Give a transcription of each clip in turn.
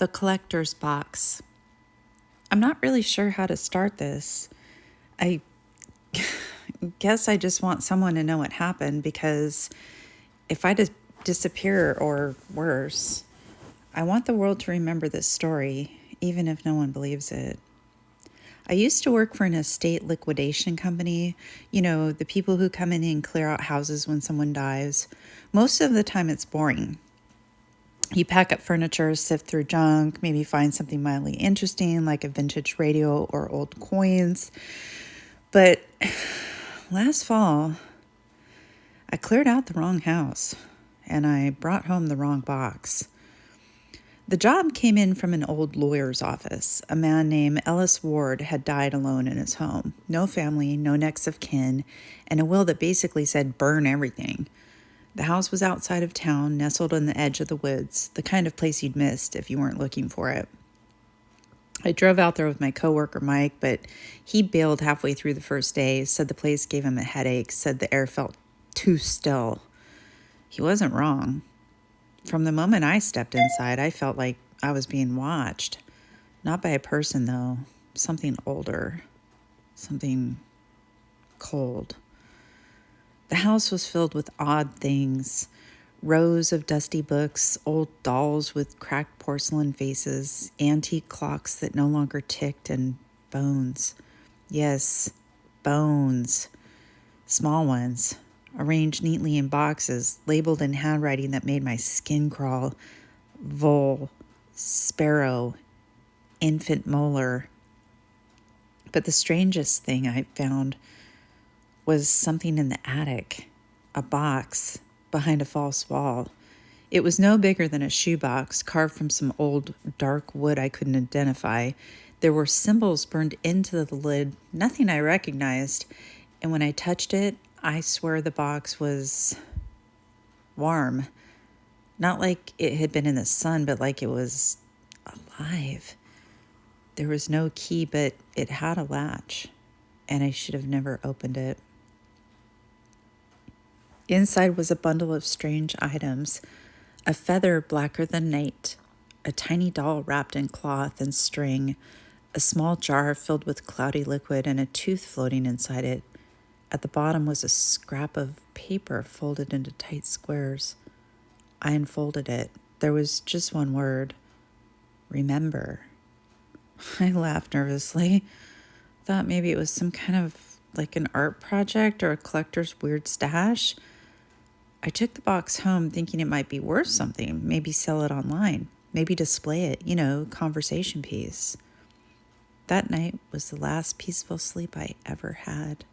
The collector's box. I'm not really sure how to start this. I guess I just want someone to know what happened, because if I disappear or worse, I want the world to remember this story, even if no one believes it. I used to work for an estate liquidation company. You know, the people who come in and clear out houses when someone dies. Most of the time it's boring. You pack up furniture, sift through junk, maybe find something mildly interesting like a vintage radio or old coins. But last fall, I cleared out the wrong house and I brought home the wrong box. The job came in from an old lawyer's office. A man named Ellis Ward had died alone in his home. No family, no next of kin, and a will that basically said burn everything. The house was outside of town, nestled on the edge of the woods, the kind of place you'd missed if you weren't looking for it. I drove out there with my coworker Mike, but he bailed halfway through the first day, said the place gave him a headache, said the air felt too still. He wasn't wrong. From the moment I stepped inside, I felt like I was being watched. Not by a person, though. Something older. Something cold. The house was filled with odd things. Rows of dusty books, old dolls with cracked porcelain faces, antique clocks that no longer ticked, and bones. Yes, bones. Small ones. Arranged neatly in boxes, labeled in handwriting that made my skin crawl. Vole, sparrow, infant molar. But the strangest thing I found was something in the attic, a box behind a false wall. It was no bigger than a shoebox, carved from some old dark wood I couldn't identify. There were symbols burned into the lid, nothing I recognized, and when I touched it, I swear the box was warm. Not like it had been in the sun, but like it was alive. There was no key, but it had a latch, and I should have never opened it. Inside was a bundle of strange items, a feather blacker than night, a tiny doll wrapped in cloth and string, a small jar filled with cloudy liquid, and a tooth floating inside it. At the bottom was a scrap of paper folded into tight squares. I unfolded it. There was just one word: remember. I laughed nervously. Thought maybe it was some kind of like an art project or a collector's weird stash. I took the box home thinking it might be worth something, maybe sell it online, maybe display it, conversation piece. That night was the last peaceful sleep I ever had.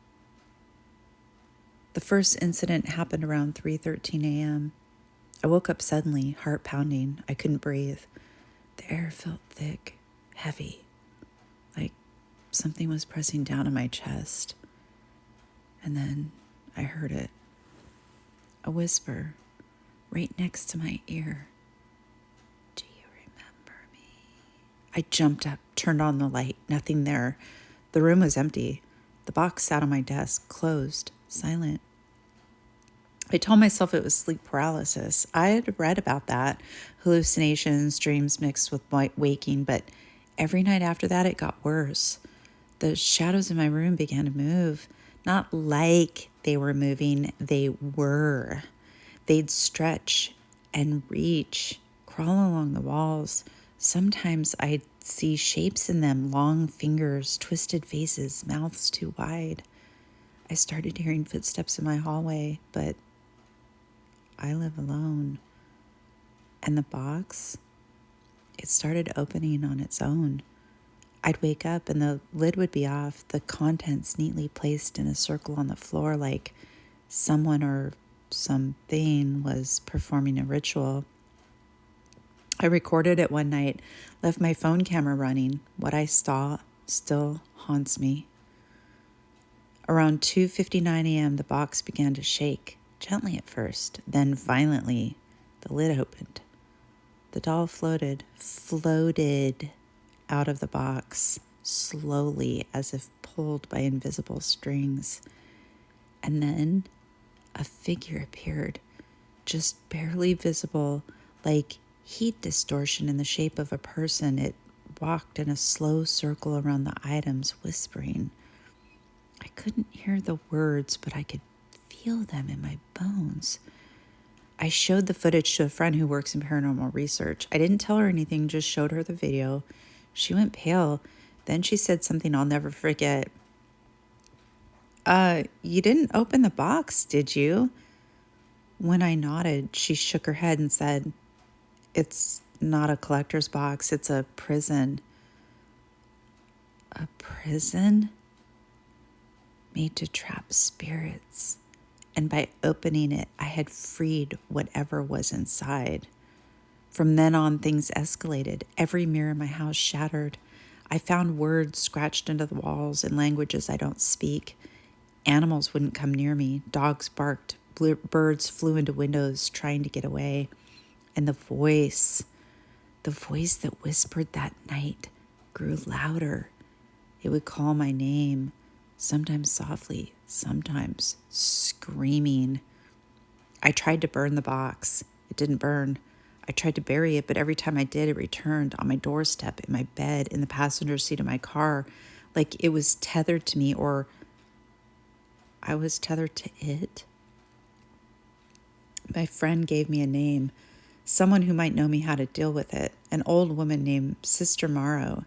The first incident happened around 3:13 a.m. I woke up suddenly, heart pounding. I couldn't breathe. The air felt thick, heavy, like something was pressing down on my chest. And then I heard it. A whisper right next to my ear. Do you remember me? I jumped up, turned on the light. Nothing there. The room was empty. The box sat on my desk, closed, silent. I told myself it was sleep paralysis. I had read about that, hallucinations, dreams mixed with waking, but every night after that it got worse. The shadows in my room began to move, not like they were moving, they were. They'd stretch and reach, crawl along the walls. Sometimes I'd see shapes in them, long fingers, twisted faces, mouths too wide. I started hearing footsteps in my hallway, but I live alone. And the box, it started opening on its own. I'd wake up and the lid would be off, the contents neatly placed in a circle on the floor like someone or something was performing a ritual. I recorded it one night, left my phone camera running. What I saw still haunts me. Around 2:59 a.m., the box began to shake, gently at first, then violently. The lid opened. The doll floated out of the box, slowly, as if pulled by invisible strings. And then a figure appeared, just barely visible, like heat distortion in the shape of a person. It walked in a slow circle around the items, whispering. I couldn't hear the words, but I could feel them in my bones. I showed the footage to a friend who works in paranormal research. I didn't tell her anything, just showed her the video. She went pale. Then she said something I'll never forget. You didn't open the box, did you? When I nodded, she shook her head and said, it's not a collector's box, it's a prison. A prison? Made to trap spirits. And by opening it, I had freed whatever was inside. From then on, things escalated. Every mirror in my house shattered. I found words scratched into the walls in languages I don't speak. Animals wouldn't come near me. Dogs barked. Birds flew into windows trying to get away. And the voice that whispered that night grew louder. It would call my name, sometimes softly, sometimes screaming. I tried to burn the box. It didn't burn. I tried to bury it, but every time I did, it returned on my doorstep, in my bed, in the passenger seat of my car, like it was tethered to me, or I was tethered to it. My friend gave me a name, someone who might know me how to deal with it, an old woman named Sister Morrow.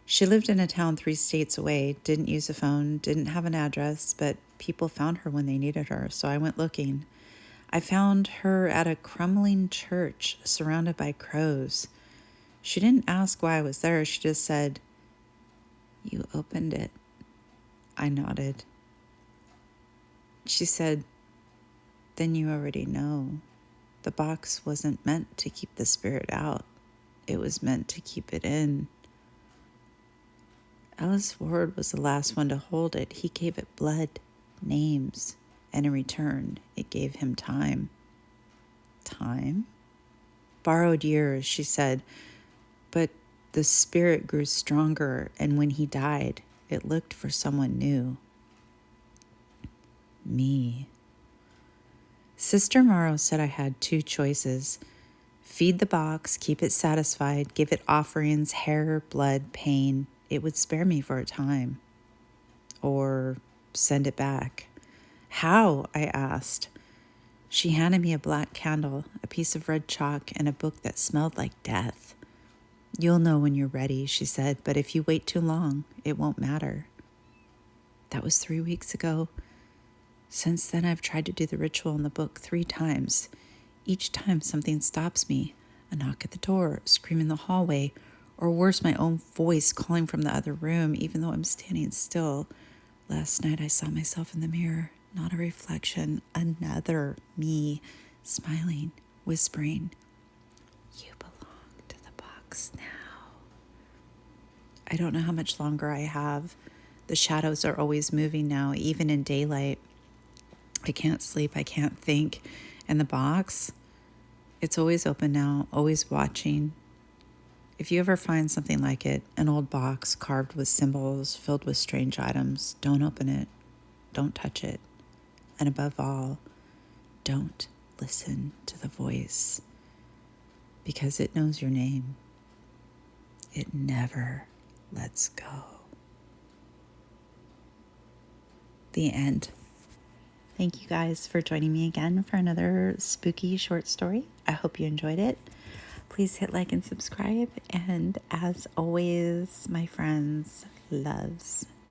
She lived in a town 3 states away, didn't use a phone, didn't have an address, but people found her when they needed her, so I went looking. I found her at a crumbling church surrounded by crows. She didn't ask why I was there. She just said, "You opened it." I nodded. She said, "Then you already know. The box wasn't meant to keep the spirit out. It was meant to keep it in." Ellis Ward was the last one to hold it. He gave it blood, names, and in return, it gave him time. Time? Borrowed years, she said, but the spirit grew stronger, and when he died, it looked for someone new. Me. Sister Morrow said I had 2 choices. Feed the box, keep it satisfied, give it offerings, hair, blood, pain. It would spare me for a time. Or send it back. How? I asked. She handed me a black candle, a piece of red chalk, and a book that smelled like death. "You'll know when you're ready," she said, "but if you wait too long, it won't matter." That was 3 weeks ago. Since then, I've tried to do the ritual in the book 3 times. Each time something stops me, a knock at the door, a scream in the hallway, or worse, my own voice calling from the other room, even though I'm standing still. Last night, I saw myself in the mirror, not a reflection, another me, smiling, whispering, "You belong to the box now." I don't know how much longer I have. The shadows are always moving now, even in daylight. I can't sleep, I can't think. And the box, it's always open now, always watching. If you ever find something like it, an old box carved with symbols, filled with strange items, don't open it, don't touch it. And above all, don't listen to the voice, because it knows your name. It never lets go. The end. Thank you guys for joining me again for another spooky short story. I hope you enjoyed it. Please hit like and subscribe. And as always, my friends, loves